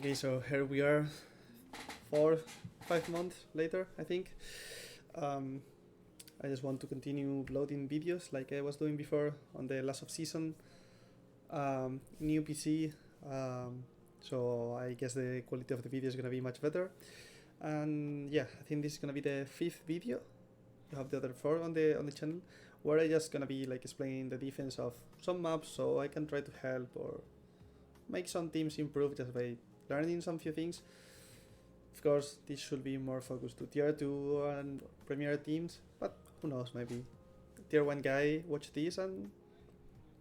Okay, so here we are, 5 months later, I think. Um, I just want to continue uploading videos like I was doing before on the last of season. New PC, so I guess the quality of the video is gonna be much better. And yeah, I think this is gonna be the fifth video. You have the other four on the channel, where I just gonna be like explaining the defense of some maps, so I can try to help or make some teams improve just by learning some few things. Of course, this should be more focused to tier 2 and premier teams, but who knows, maybe tier 1 guy watch this and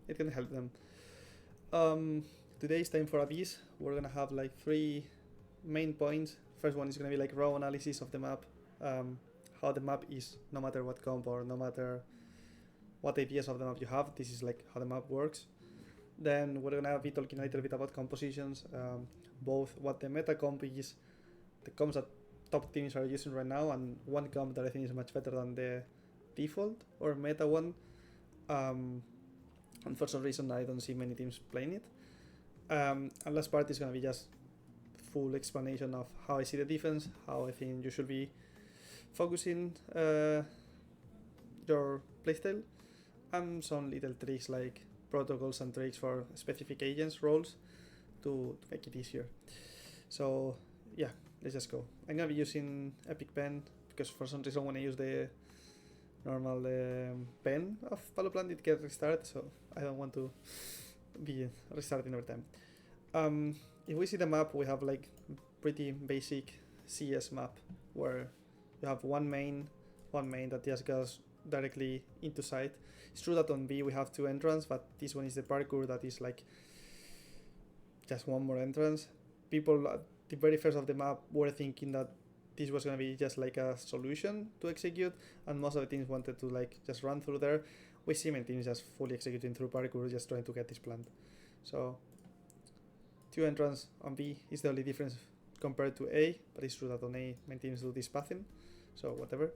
it can help them. Um, Today is time for Abyss. We're gonna have like 3 main points. First one is gonna be like raw analysis of the map, how the map is, no matter what comp or no matter what ideas of the map you have. This is like how the map works. Then we're gonna be talking a little bit about compositions, both what the meta comp is, the comps that top teams are using right now, and one comp that I think is much better than the default or meta one. And for some reason, I don't see many teams playing it. And last part is gonna be just full explanation of how I see the defense, how I think you should be focusing your playstyle, and some little tricks like protocols and tricks for specific agents roles to make it easier. So yeah, let's just go. I'm gonna be using Epic Pen because for some reason when I use the normal pen of Paloplant it gets restarted, so I don't want to be restarting every time. If we see the map, we have like pretty basic CS map where you have one main that just goes directly into site. It's true that on B we have 2 entrances, but this one is the parkour that is like just one more entrance. People at the very first of the map were thinking that this was gonna be just like a solution to execute, and most of the teams wanted to like just run through there. We see many teams just fully executing through parkour, just trying to get this plant. So 2 entrance on B is the only difference compared to A, but it's true that on A many teams do this pathing, so whatever.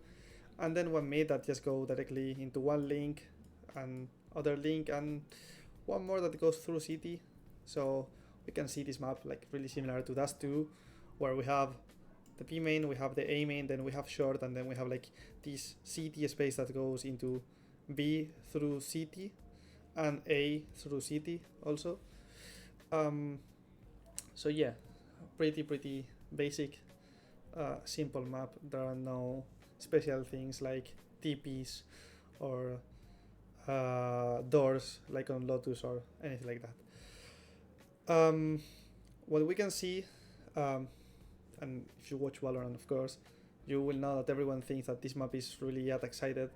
And then one mid that just go directly into one link and other link, and one more that goes through city. So we can see this map like really similar to Dust 2, where we have the B main, we have the A main, then we have short, and then we have like this CT space that goes into B through CT and A through CT also. So yeah, pretty basic, simple map. There are no special things like TPs or doors like on Lotus or anything like that. What we can see, and if you watch Valorant, of course, you will know that everyone thinks that this map is really attack-sided.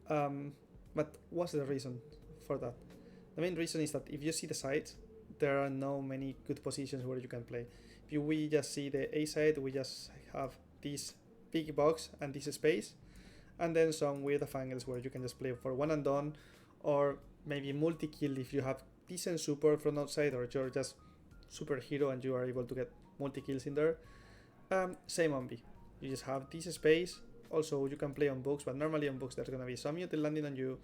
But what's the reason for that? The main reason is that if you see the sides, there are no many good positions where you can play. If we just see the A side, we just have this big box and this space, and then some weird off angles where you can just play for one and done, or maybe multi-kill if you have decent support from outside, or you're just superhero and you are able to get multi-kills in there. Same on B. You just have this space. Also, you can play on books, but normally on books there's gonna be some util landing on you.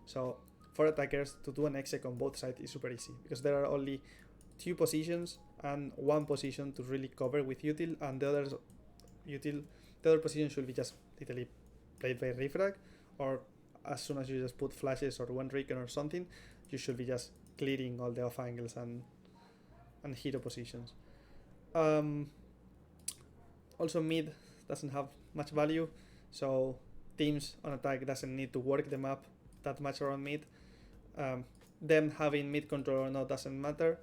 So for attackers to do an exec on both sides is super easy because there are only 2 positions and 1 position to really cover with util, and the other position should be just literally played by refrag, or as soon as you just put flashes or one recon or something, you should be just clearing all the off angles and hero positions. Also mid doesn't have much value, so teams on attack doesn't need to work the map that much around mid. Them having mid control or not doesn't matter,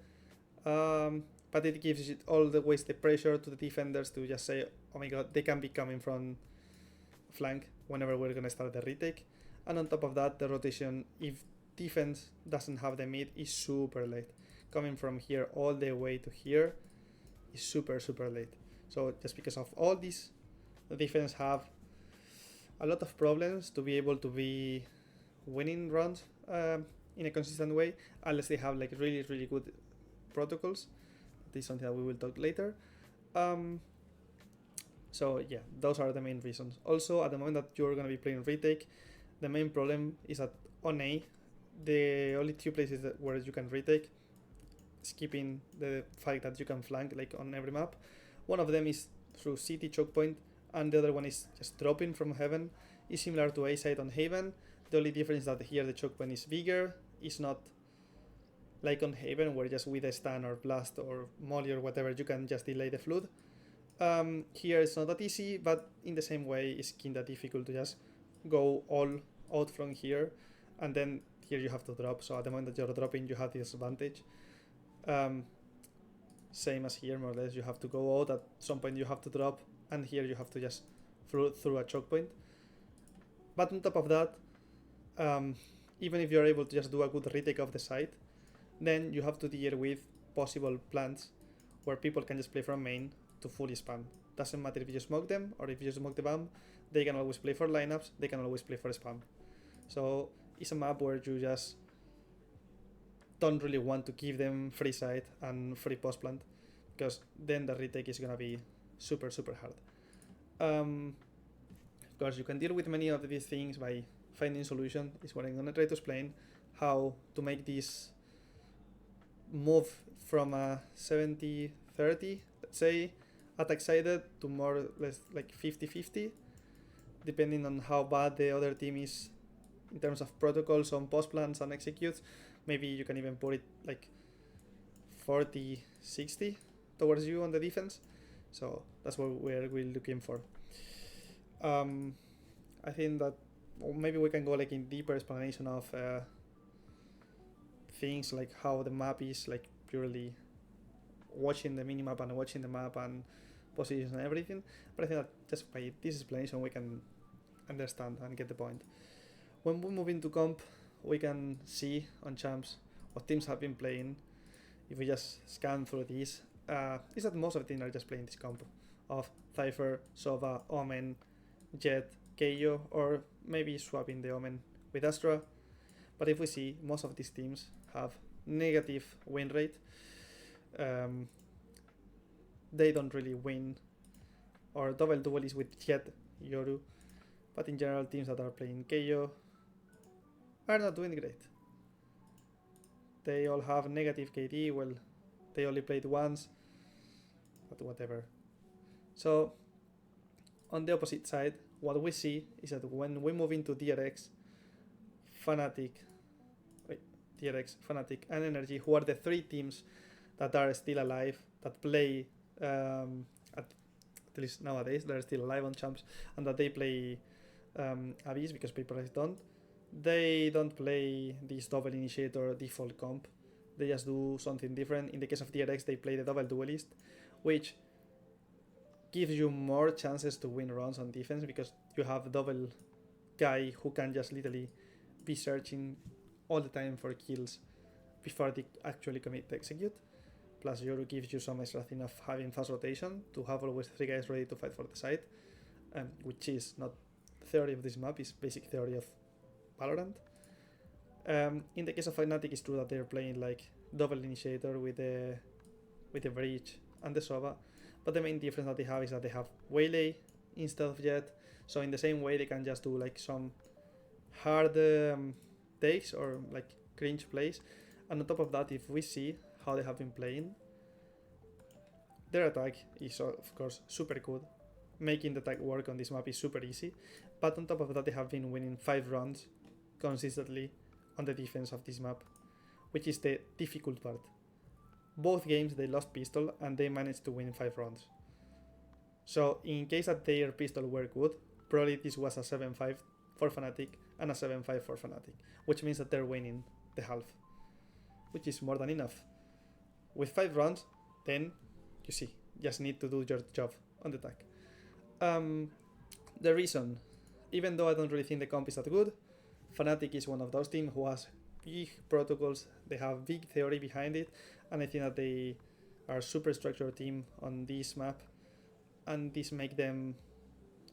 but it gives it all the ways the pressure to the defenders to just say, oh my god, they can be coming from flank whenever we're gonna start the retake. And on top of that, the rotation, if defense doesn't have the mid, is super late. Coming from here all the way to here is super late. So just because of all this, the defense have a lot of problems to be able to be winning rounds in a consistent way, unless they have like really good protocols. This is something that we will talk later. So yeah, those are the main reasons. Also, at the moment that you're going to be playing retake, the main problem is that on A, the only 2 places where you can retake skipping the fact that you can flank like on every map. One of them is through city choke point, and the other one is just dropping from heaven. It's similar to A side on Haven. The only difference is that here the choke point is bigger. It's not like on Haven where just with a stun or blast or molly or whatever you can just delay the flood. Here it's not that easy, but in the same way it's kinda difficult to just go all out from here, and then here you have to drop. So at the moment that you're dropping, you have this advantage. Same as here, more or less. You have to go out at some point. You have to drop, and here you have to just through a choke point. But on top of that, even if you're able to just do a good retake of the site, then you have to deal with possible plants where people can just play from main to fully spam. Doesn't matter if you smoke them or if you smoke the bomb, they can always play for lineups, they can always play for spam. So it's a map where you just don't really want to give them free site and free post plant, because then the retake is gonna be super hard. Of course, you can deal with many of these things by finding solution. Is what I'm gonna try to explain, how to make this move from a 70-30, let's say, attack sided to more or less like 50-50, depending on how bad the other team is in terms of protocols on post plans and executes. Maybe you can even put it like 40-60 towards you on the defense. So that's what we're looking for. I think that maybe we can go like in deeper explanation of things like how the map is like purely watching the minimap and watching the map and positions and everything. But I think that just by this explanation we can understand and get the point. When we move into comp, we can see on champs what teams have been playing. If we just scan through these, is that most of the teams are just playing this comp of Cypher, Sova, Omen, Jet, Keio, or maybe swapping the Omen with Astra. But if we see, most of these teams have negative win rate. They don't really win or double duelies with Jet, Yoru. But in general, teams that are playing Keio are not doing great. They all have negative KD. Well, they only played once, but whatever. So on the opposite side, what we see is that when we move into DRX, Fnatic, and Energy, who are the three teams that are still alive, that play, at least nowadays, they're still alive on champs, and that they play Abyss because people don't. They don't play this double initiator default comp. They just do something different. In the case of DRX, they play the double duelist, which gives you more chances to win rounds on defense because you have a double guy who can just literally be searching all the time for kills before they actually commit to execute. Plus Yoru gives you some extra thing of having fast rotation to have always three guys ready to fight for the site, which is not theory of this map, is basic theory of Valorant. In the case of Fnatic, it's true that they're playing like double initiator with the Breach and the Sova, but the main difference that they have is that they have Waylay instead of Jet. So in the same way, they can just do like some hard takes or like cringe plays. And on top of that, if we see how they have been playing, their attack is of course super good. Making the attack work on this map is super easy. But on top of that, they have been winning 5 rounds consistently on the defense of this map, which is the difficult part. Both games they lost pistol and they managed to win 5 rounds. So in case that their pistol were good, probably this was a 7-5 for Fnatic and a 7-5 for Fnatic, which means that they're winning the half, which is more than enough. With 5 rounds, then you see, just need to do your job on the attack. The reason, even though I don't really think the comp is that good, Fnatic is one of those teams who has big protocols, they have big theory behind it, and I think that they are a super structured team on this map, and this make them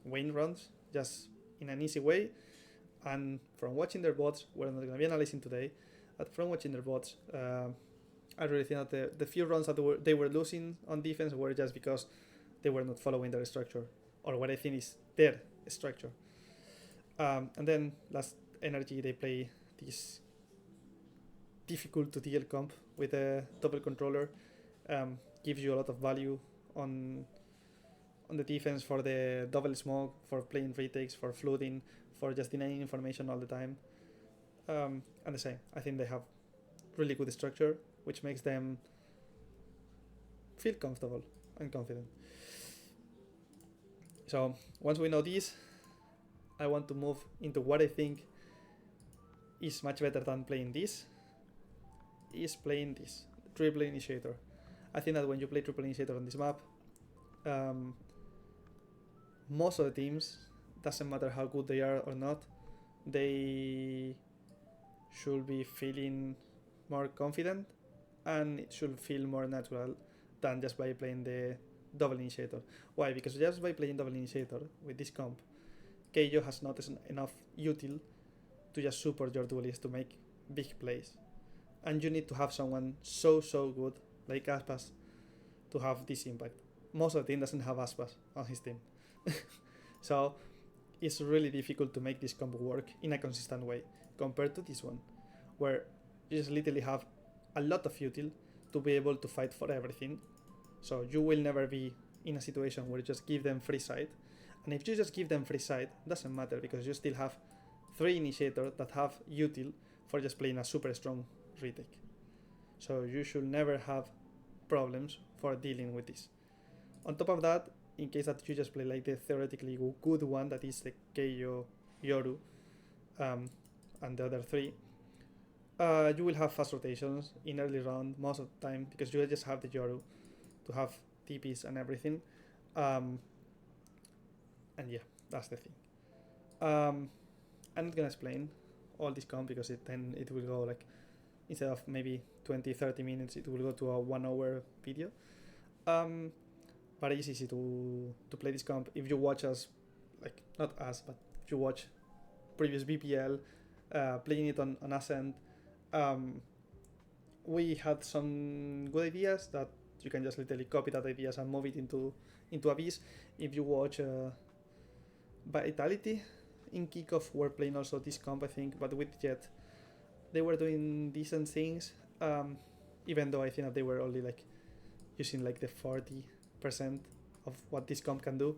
win rounds just in an easy way. And from watching their bots, we're not going to be analyzing today, but from watching their bots, I really think that the few rounds that they were losing on defense were just because they were not following their structure, or what I think is their structure. And then last Energy, they play this difficult to deal comp with a double controller. Gives you a lot of value on the defense for the double smoke, for playing retakes, for flooding, for just denying information all the time. And the same, I think they have really good structure, which makes them feel comfortable and confident. So once we know this, I want to move into what I think is much better than playing this, is playing this, Triple Initiator. I think that when you play Triple Initiator on this map, most of the teams, doesn't matter how good they are or not, they should be feeling more confident, and it should feel more natural than just by playing the double initiator. Why? Because just by playing double initiator with this comp, Keijo has not enough util to just support your duelist to make big plays. And you need to have someone so good like Aspas to have this impact. Most of the team doesn't have Aspas on his team. So it's really difficult to make this comp work in a consistent way compared to this one, where you just literally have a lot of util to be able to fight for everything. So you will never be in a situation where you just give them free side. And if you just give them free side, doesn't matter, because you still have 3 initiators that have util for just playing a super strong retake. So you should never have problems for dealing with this. On top of that, in case that you just play like the theoretically good one, that is the Keijo, Yoru, and the other 3, you will have fast rotations in early round most of the time, because you just have the Yoru to have TPs and everything. And yeah, that's the thing. I'm not gonna explain all this comp, because then it will go like, instead of maybe 20-30 minutes, it will go to a 1 hour video. But it's easy to play this comp if you watch us, like not us, but if you watch previous BPL, playing it on Ascent. We had some good ideas that you can just literally copy that ideas and move it into Abyss. If you watch Vitality in Kickoff, were playing also this comp, I think, but with Jet, they were doing decent things, even though I think that they were only like using like the 40% of what this comp can do.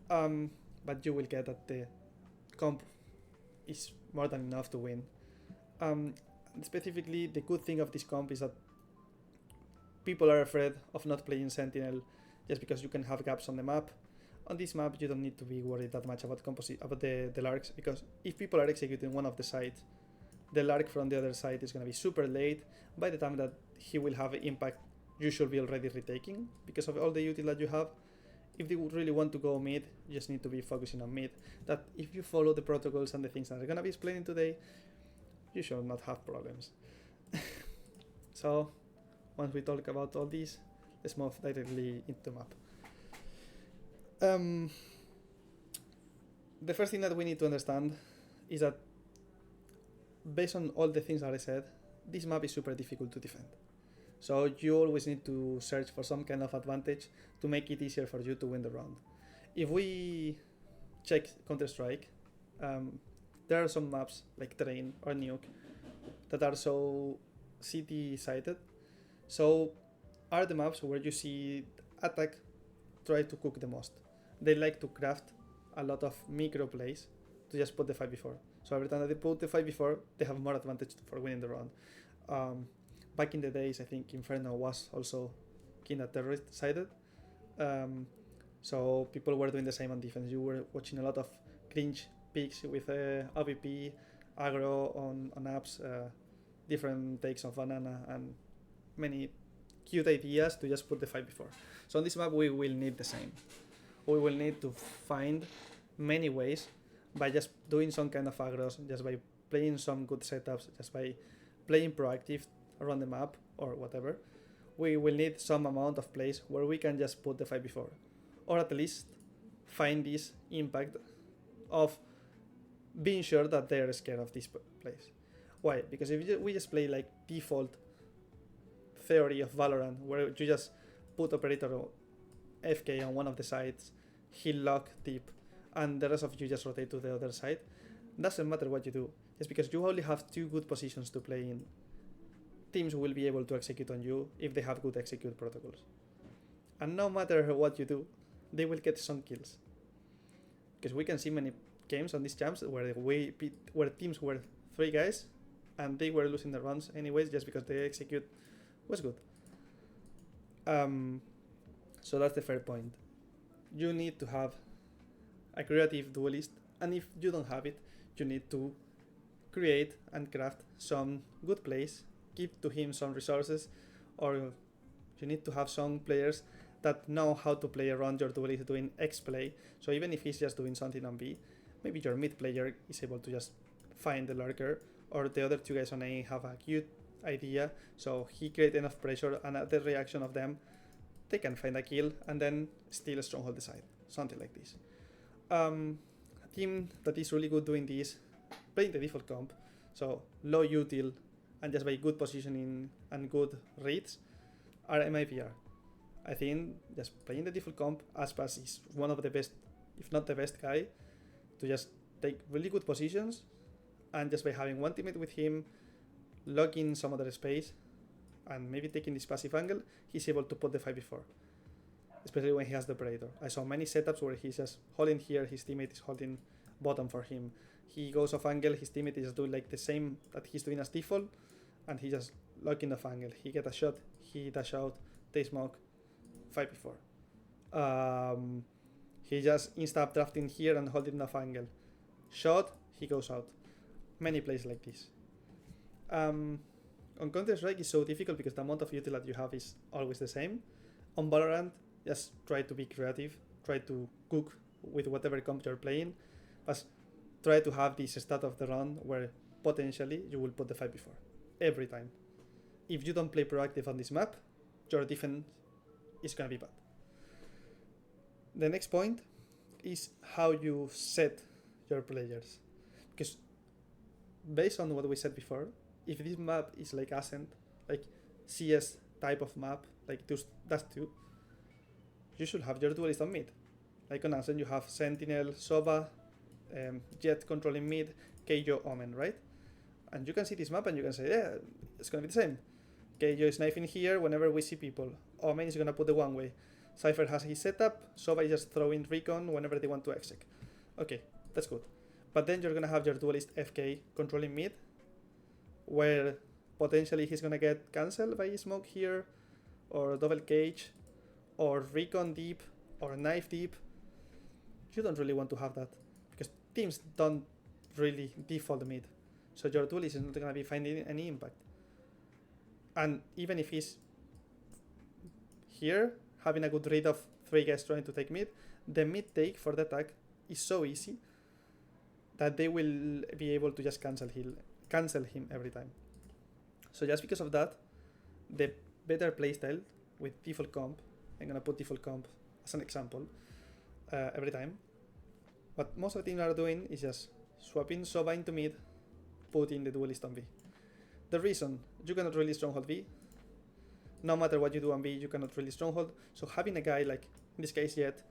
But you will get that the comp is more than enough to win. Specifically, the good thing of this comp is that people are afraid of not playing Sentinel just because you can have gaps on the map. On this map, you don't need to be worried that much about the Larks, because if people are executing one of the sides, the Lark from the other side is going to be super late. By the time that he will have impact, you should be already retaking because of all the util that you have. If they would really want to go mid, you just need to be focusing on mid. That if you follow the protocols and the things that are going to be explaining today, you should not have problems. So once we talk about all these, let's move directly into the map. The first thing that we need to understand is that based on all the things that I said, this map is super difficult to defend. So you always need to search for some kind of advantage to make it easier for you to win the round. If we check Counter-Strike, there are some maps like Train or Nuke that are so city-sided. So are the maps where you see attack try to cook the most. They like to craft a lot of micro plays to just put the 5v4. So every time that they put the 5v4, they have more advantage for winning the round. Back in the days, I think Inferno was also kinda terrorist-sided. So people were doing the same on defense. You were watching a lot of cringe picks with AVP, aggro on apps, different takes of banana, and many cute ideas to just put the 5v4. So on this map, we will need the same. We will need to find many ways by just doing some kind of aggros, just by playing some good setups, just by playing proactive around the map or whatever. We will need some amount of plays where we can just put the 5v4, or at least find this impact of being sure that they're scared of this plays. Why? Because if we just play like default theory of Valorant, where you just put operator FK on one of the sides, heal lock, tip, and the rest of you just rotate to the other side, doesn't matter what you do. Just because you only have 2 good positions to play in, teams will be able to execute on you if they have good execute protocols. And no matter what you do, they will get some kills. Because we can see many games on these champs where teams were 3 guys and they were losing the runs anyways just because the execute was good. So that's the third point. You need to have a creative duelist, and if you don't have it, you need to create and craft some good plays, give to him some resources, or you need to have some players that know how to play around your duelist doing X play. So even if he's just doing something on B, maybe your mid player is able to just find the lurker, or the other 2 guys on A have a cute idea, so he creates enough pressure, and at the reaction of them, they can find a kill and then steal a stronghold the side. Something like this. A team that is really good doing this, playing the default comp, so low util and just by good positioning and good reads, are MIVR. I think just playing the default comp, Aspas is one of the best, if not the best guy, to just take really good positions, and just by having one teammate with him, lock in some other space, and maybe taking this passive angle, he's able to put the 5v4. Especially when he has the Predator. I saw many setups where he's just holding here, his teammate is holding bottom for him. He goes off angle, his teammate is doing like the same that he's doing as default, and he just locking off angle. He get a shot, he dash out, they smoke, 5v4. He just insta drafting here and holding off angle. Shot, he goes out. Many plays like this. On Counter-Strike is so difficult because the amount of util that you have is always the same. On Valorant, just try to be creative, try to cook with whatever comp you're playing, but try to have this start of the round where potentially you will put the 5v4 every time. If you don't play proactive on this map, your defense is gonna be bad. The next point is how you set your players, because based on what we said before, if this map is like Ascent, like CS type of map, like Dust 2, you should have your duelist on mid. Like on Ascent, you have Sentinel, Sova, Jett controlling mid, Keijo, Omen, right? And you can see this map and you can say, yeah, it's gonna be the same. Keijo is knifing here whenever we see people. Omen is gonna put the one way. Cypher has his setup, Sova is just throwing recon whenever they want to exec. Okay, that's good. But then you're gonna have your duelist FK controlling mid, where potentially he's gonna get cancelled by smoke here, or double cage, or recon deep, or knife deep. You don't really want to have that, because teams don't really default mid, so your duelist is not gonna be finding any impact. And even if he's here, having a good read of 3 guys trying to take mid, the mid take for the attack is so easy that they will be able to just cancel him every time. So just because of that, the better playstyle with default comp, I'm gonna put default comp as an example every time. What most of the teams are doing is just swapping Sova into mid, putting the duelist on B. The reason you cannot really stronghold B, no matter what you do on B, you cannot really stronghold. So having a guy like, in this case Jett,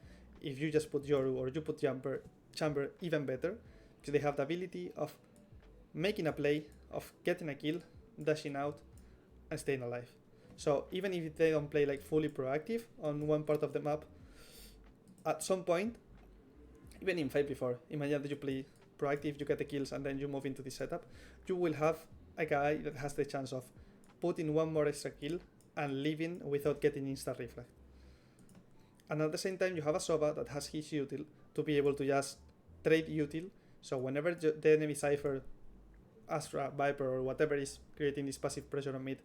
if you just put Yoru or you put Chamber, even better, because they have the ability of making a play, of getting a kill, dashing out, and staying alive. So even if they don't play like fully proactive on one part of the map, at some point, even in 5v4, imagine that you play proactive, you get the kills, and then you move into this setup, you will have a guy that has the chance of putting one more extra kill and leaving without getting insta reflect. And at the same time, you have a Sova that has his util to be able to just trade util. So whenever the enemy Cypher, Astra, Viper, or whatever is creating this passive pressure on mid,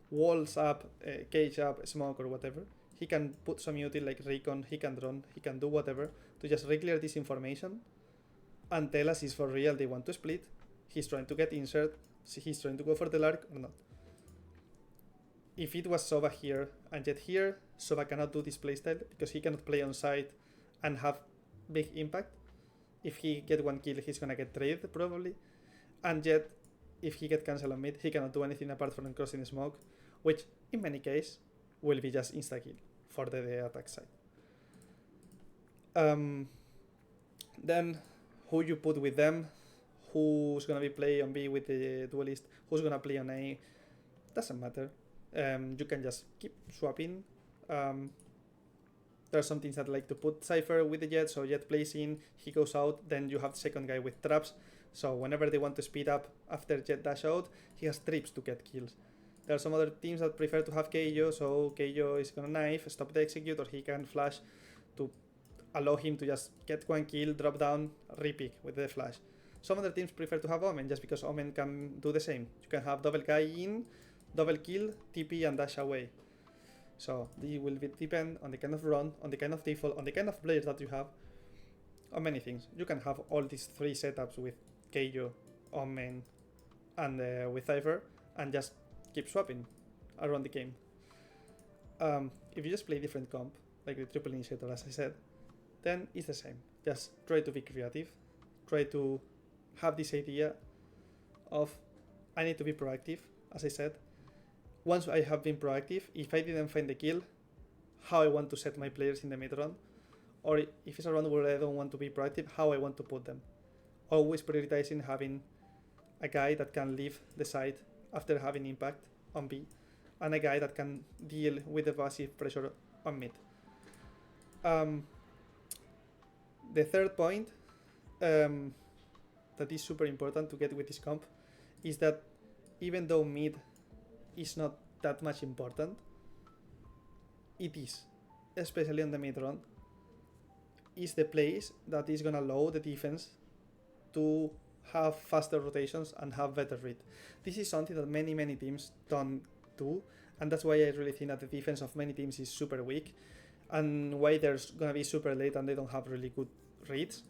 walls up, cage up, smoke, or whatever, he can put some util like recon, he can drone, he can do whatever to just reclear this information and tell us if for real they want to split, he's trying to get insert, he's trying to go for the lark or not. If it was Sova here and Jett here, Sova cannot do this playstyle because he cannot play on site and have big impact. If he get one kill, he's gonna get traded probably. And Jett, if he get cancelled on mid, he cannot do anything apart from crossing the smoke, which in many cases will be just insta kill for the attack side. Then who you put with them, who's gonna be playing on B with the duelist, who's gonna play on A. doesn't matter. You can just keep swapping. There are some things that like to put Cypher with the Jet, so Jet plays in, he goes out, then you have the second guy with traps. So whenever they want to speed up after Jet dash out, he has trips to get kills. There are some other teams that prefer to have Keijo, so Keijo is gonna knife, stop the execute, or he can flash to allow him to just get one kill, drop down, repick with the flash. Some other teams prefer to have Omen just because Omen can do the same. You can have double guy in, double kill, TP and dash away. So it will depend on the kind of run, on the kind of default, on the kind of players that you have, on many things. You can have all these three setups with Keijo, Omen, and with Cypher, and just keep swapping around the game. If you just play different comp, like the triple initiator as I said, then it's the same. Just try to be creative, try to have this idea of I need to be proactive, as I said. Once I have been proactive, if I didn't find the kill, how I want to set my players in the mid round, or if it's a round where I don't want to be proactive, how I want to put them. Always prioritizing having a guy that can leave the side after having impact on B, and a guy that can deal with the passive pressure on mid. The third point that is super important to get with this comp is that even though mid is not that much important, it is, especially on the mid round, is the place that is gonna allow the defense to have faster rotations and have better read. This is something that many teams don't do, and that's why I really think that the defense of many teams is super weak, and why they're gonna be super late and they don't have really good reads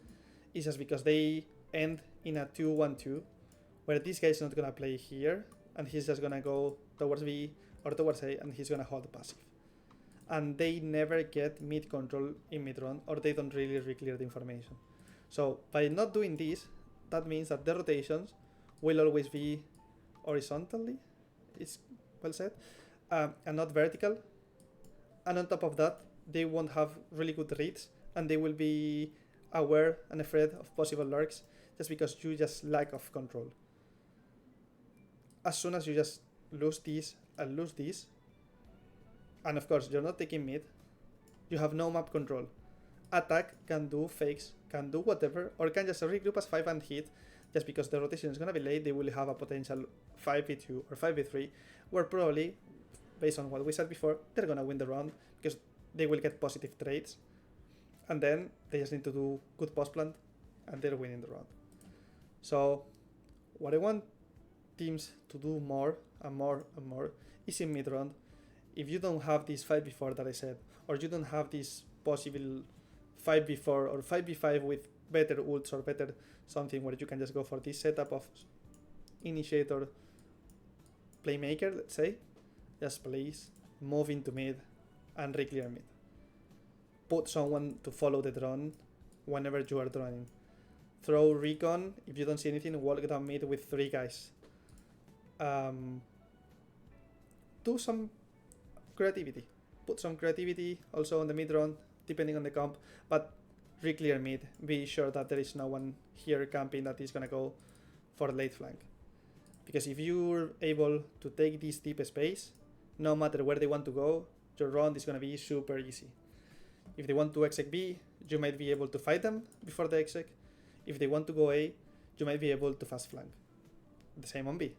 is just because they end in a 2-1-2 where this guy is not gonna play here and he's just gonna go towards B or towards A and he's gonna hold passive. And they never get mid control in mid run, or they don't really re-clear the information. So by not doing this, that means that the rotations will always be horizontally, it's well said, and not vertical. And on top of that, they won't have really good reads, and they will be aware and afraid of possible lurks just because you just lack of control. As soon as you just lose this and lose this, and of course you're not taking mid, you have no map control. Attack can do fakes, can do whatever, or can just regroup as 5 and hit. Just because the rotation is gonna be late, they will have a potential 5v2 or 5v3, where probably, based on what we said before, they're gonna win the round because they will get positive trades, and then they just need to do good post plant, and they're winning the round. So, what I want teams to do more and more and more is in mid round. If you don't have this 5v4 that I said, or you don't have this possible 5v4 or 5v5 with better ults or better something where you can just go for this setup of initiator playmaker, let's say, just please move into mid and re-clear mid. Put someone to follow the drone whenever you are droning. Throw recon, if you don't see anything, walk down mid with 3 guys. Do some creativity. Put some creativity also on the mid round, depending on the comp, but re-clear mid. Be sure that there is no one here camping that is gonna go for late flank. Because if you're able to take this deep space, no matter where they want to go, your round is gonna be super easy. If they want to exec B, you might be able to fight them before the exec. If they want to go A, you might be able to fast flank. The same on B.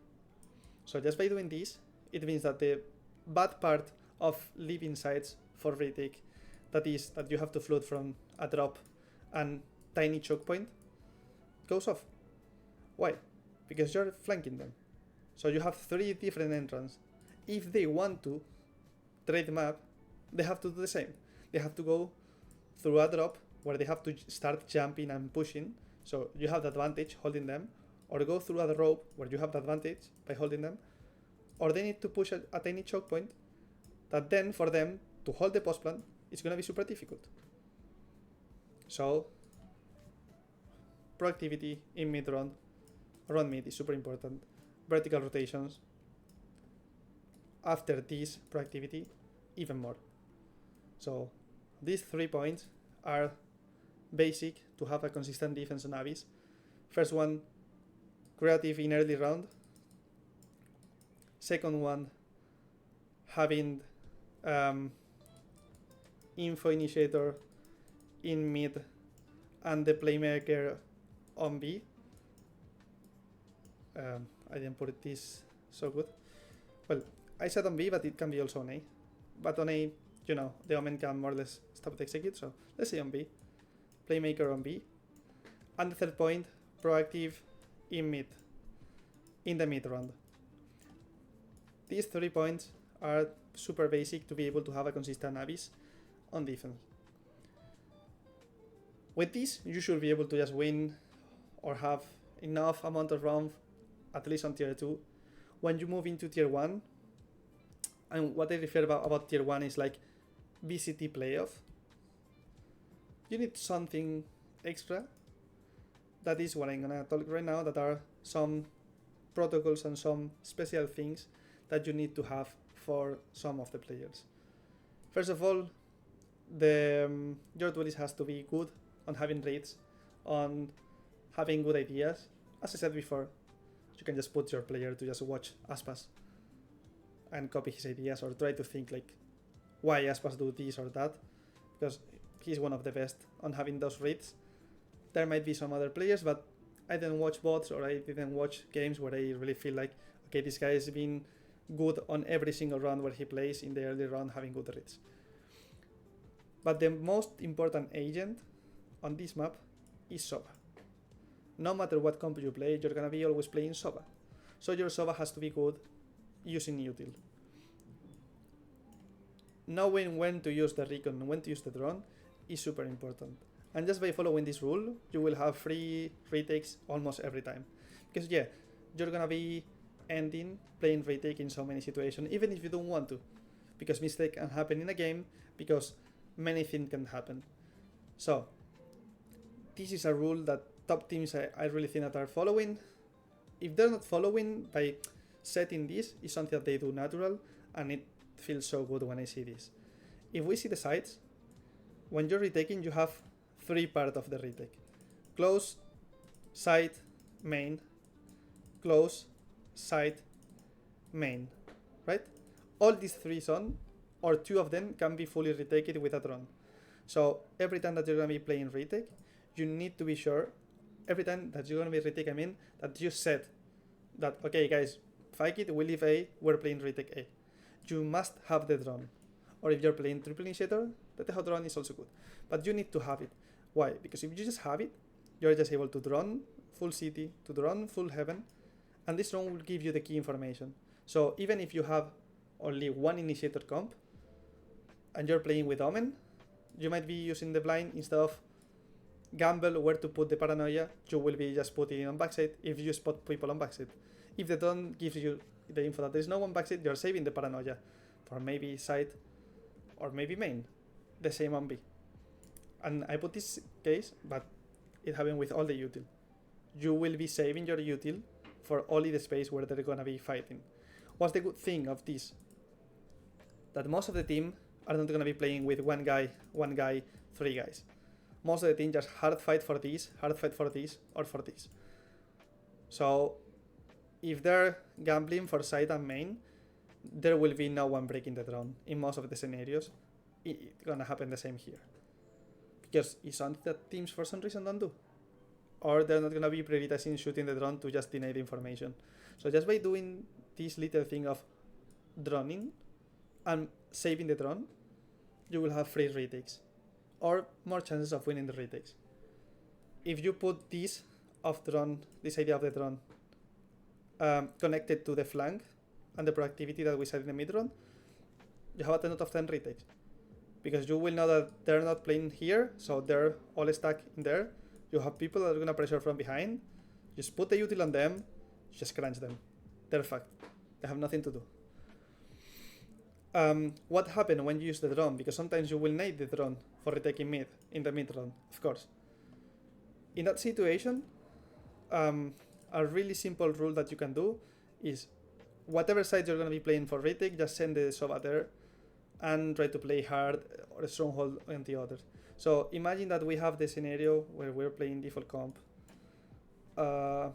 So just by doing this, it means that the bad part of leaving sides for retake, that is that you have to float from a drop and tiny choke point, goes off. Why? Because you're flanking them. So you have 3 different entrances. If they want to trade the map, they have to do the same. They have to go through a drop where they have to start jumping and pushing, so you have the advantage holding them, or go through a rope where you have the advantage by holding them, or they need to push a tiny choke point that then for them to hold the post plant it's gonna be super difficult. So proactivity in mid round, around mid is super important. Vertical rotations. After this proactivity, even more. So these 3 points are basic to have a consistent defense on Abyss. First one, creative in early round. Second one, having info initiator in mid and the playmaker on B. I didn't put this so good. Well, I said on B, but it can be also on A. But on A, you know, the Omen can more or less stop the execute, so let's say on B. Playmaker on B. And the third point, proactive in mid, in the mid round. These 3 points are super basic to be able to have a consistent Abyss on defense. With this, you should be able to just win or have enough amount of round, at least on tier 2. When you move into tier 1, and what I refer about tier 1 is like VCT playoff, you need something extra. That is what I'm gonna talk right now, that are some protocols and some special things that you need to have for some of the players. First of all, your duelist has to be good on having reads, on having good ideas. As I said before, you can just put your player to just watch Aspas and copy his ideas, or try to think like why Aspas do this or that, because he's one of the best on having those reads. There might be some other players, but I didn't watch bots, or I didn't watch games where I really feel like, okay, this guy has been good on every single round where he plays in the early round, having good reads. But the most important agent on this map is Sova. No matter what comp you play, you're gonna be always playing Sova. So your Sova has to be good using util. Knowing when to use the recon and when to use the drone is super important. And just by following this rule, you will have free retakes almost every time. Because yeah, you're gonna be ending playing retake in so many situations, even if you don't want to. Because mistake can happen in a game, because many things can happen. So, this is a rule that top teams I really think that are following. If they're not following, by setting this, is something that they do natural, and it feels so good when I see this. If we see the sides, when you're retaking, you have 3 parts of the retake: close, side, main, close, side, main, right? All these 3 zone, or 2 of them, can be fully retaken with a drone. So every time that you're gonna be playing retake, you need to be sure, every time that you're gonna be retake, I mean, that you said that, okay guys, fight it, we leave A, we're playing retake A. You must have the drone. Or if you're playing triple initiator, the Tejo drone is also good. But you need to have it. Why? Because if you just have it, you're just able to drone full city, to drone full heaven, and this drone will give you the key information. So even if you have only one initiator comp, and you're playing with Omen, you might be using the blind instead of gamble where to put the paranoia, you will be just putting it on backside if you spot people on backside. If the drone gives you the info that there is no one backside, you're saving the paranoia for maybe side or maybe main, the same on B. And I put this case, but it happened with all the util. You will be saving your util for only the space where they're gonna be fighting. What's the good thing of this? That most of the team are not gonna be playing with one guy, 3 guys. Most of the team just hard fight for this, or for this. So if they're gambling for side and main, there will be no one breaking the drone in most of the scenarios. It's gonna happen the same here. Because it's something that teams for some reason don't do. Or they're not gonna be prioritizing shooting the drone to just deny the information. So just by doing this little thing of droning and saving the drone, you will have free retakes or more chances of winning the retakes. If you put this of drone, this idea of the drone, connected to the flank and the proactivity that we said in the mid round, you have a 10 out of 10 retakes. Because you will know that they're not playing here, so they're all stuck in there. You have people that are gonna pressure from behind. Just put the util on them, just crunch them. They're fucked. They have nothing to do. What happened when you use the drone? Because sometimes you will need the drone for retaking mid, in the mid round, of course. In that situation, a really simple rule that you can do is whatever side you're gonna be playing for retake, just send the Sova there and try to play hard or stronghold on the others. So imagine that we have the scenario where we're playing default comp. Okay,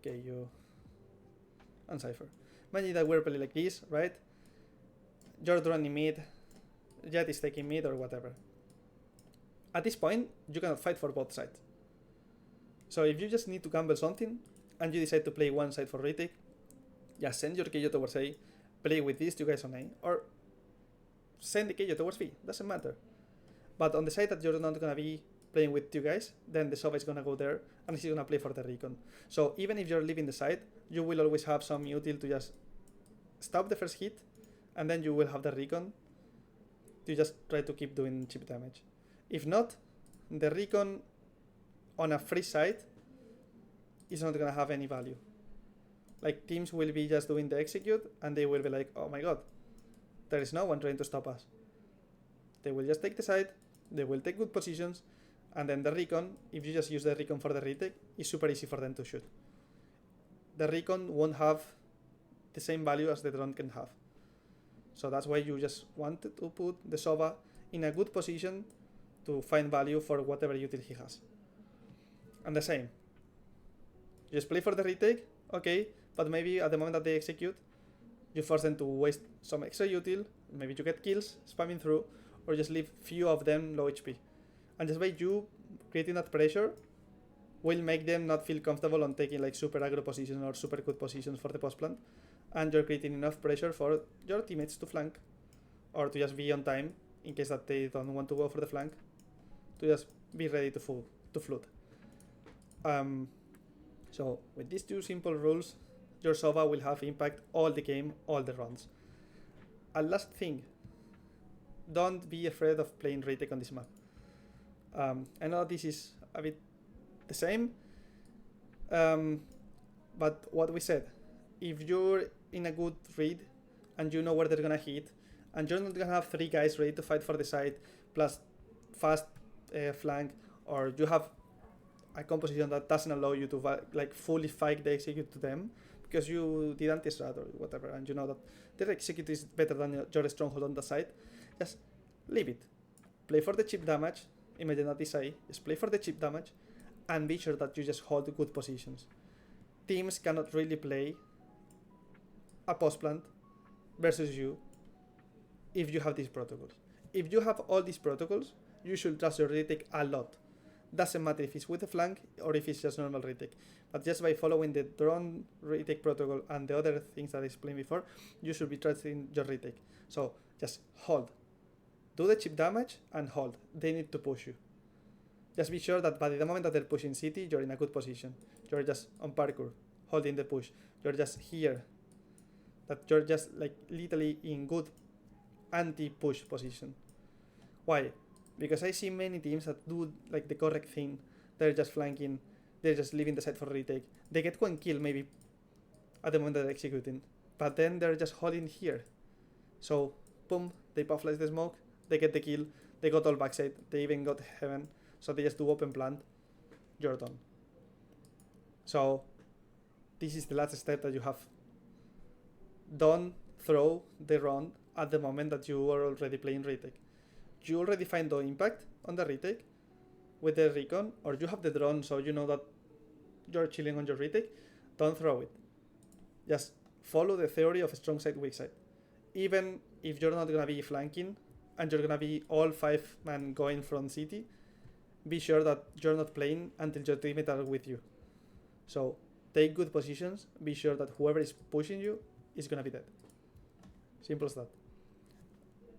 you and Cypher. Imagine that we're playing like this, right? You're running mid, Jet is taking mid or whatever. At this point, you cannot fight for both sides. So if you just need to gamble something, and you decide to play one side for retake, just send your Killjoy towards A, play with these two guys on A, or send the Killjoy towards B, doesn't matter. But on the side that you're not gonna be playing with two guys, then the Sova is gonna go there, and he's gonna play for the recon. So even if you're leaving the side, you will always have some util to just stop the first hit, and then you will have the recon to just try to keep doing chip damage. If not, the recon on a free side is not gonna have any value. Like, teams will be just doing the execute, and they will be like, oh my god, there is no one trying to stop us. They will just take the side, they will take good positions, and then the recon, if you just use the recon for the retake, is super easy for them to shoot. The recon won't have the same value as the drone can have. So that's why you just want to put the Sova in a good position to find value for whatever util he has. And the same. You just play for the retake, okay, but maybe at the moment that they execute, you force them to waste some extra util, maybe you get kills spamming through, or just leave few of them low HP. And just by you creating that pressure will make them not feel comfortable on taking like super aggro positions or super good positions for the post plant, and you're creating enough pressure for your teammates to flank, or to just be on time in case that they don't want to go for the flank, to just be ready to flood. So with these two simple rules, your Sova will have impact all the game, all the rounds. And last thing, don't be afraid of playing retake on this map. I know this is a bit the same, but what we said, if you're in a good read and you know where they're gonna hit, and you're not gonna have three guys ready to fight for the side plus fast flank, or you have a composition that doesn't allow you to like fully fight the execute to them because you did anti-strat or whatever, and you know that their execute is better than your stronghold on the side, just leave it. Play for the chip damage. Imagine that is A. Just play for the chip damage and be sure that you just hold good positions. Teams cannot really play a post plant versus you if you have these protocols. If you have all these protocols, you should trust your retake a lot. Doesn't matter if it's with a flank or if it's just normal retake. But just by following the drone retake protocol and the other things that I explained before, you should be trusting your retake. So just hold. Do the chip damage and hold. They need to push you. Just be sure that by the moment that they're pushing city, you're in a good position. You're just on parkour, holding the push. You're just here. That you're just like literally in good anti-push position. Why? Because I see many teams that do like the correct thing. They're just flanking. They're just leaving the side for retake. They get one kill maybe at the moment that they're executing. But then they're just holding here. So, boom, they puff like the smoke. They get the kill. They got all backside. They even got heaven. So they just do open plant. You're done. So, this is the last step that you have. Don't throw the round at the moment that you are already playing retake. You already find the impact on the retake with the recon, or you have the drone so you know that you're chilling on your retake. Don't throw it. Just follow the theory of strong side, weak side. Even if you're not gonna be flanking and you're gonna be all 5 man going from city, be sure that you're not playing until your teammates are with you. So take good positions, be sure that whoever is pushing you is gonna be dead. Simple as that.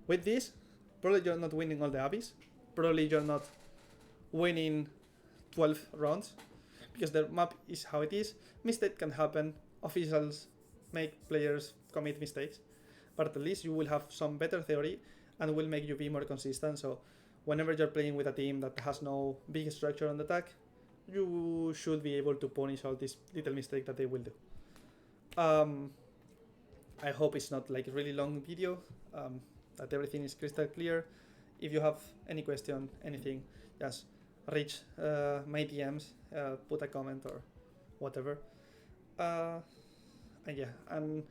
With this, probably you're not winning all the abbeys. Probably you're not winning 12 rounds because the map is how it is. Mistake can happen. Officials make players commit mistakes, but at least you will have some better theory and will make you be more consistent. So whenever you're playing with a team that has no big structure on the attack, you should be able to punish all these little mistakes that they will do. I hope it's not like a really long video, that everything is crystal clear. If you have any question, anything, just reach my DMs, put a comment or whatever. And yeah, and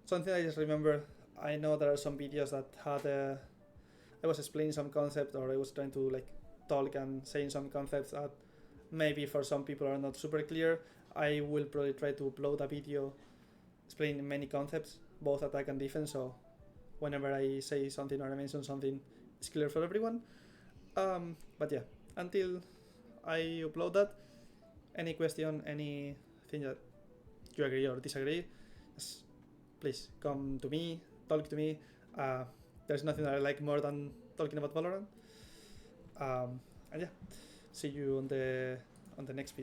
something I just remember, I know there are some videos that had I was explaining some concept, or I was trying to like talk and saying some concepts that maybe for some people are not super clear. I will probably try to upload a video explaining many concepts, both attack and defense. So whenever I say something or I mention something, it's clear for everyone. But yeah, until I upload that, any question, anything that you agree or disagree, just please come to me, talk to me. There's nothing that I like more than talking about Valorant. And yeah, see you on the next video.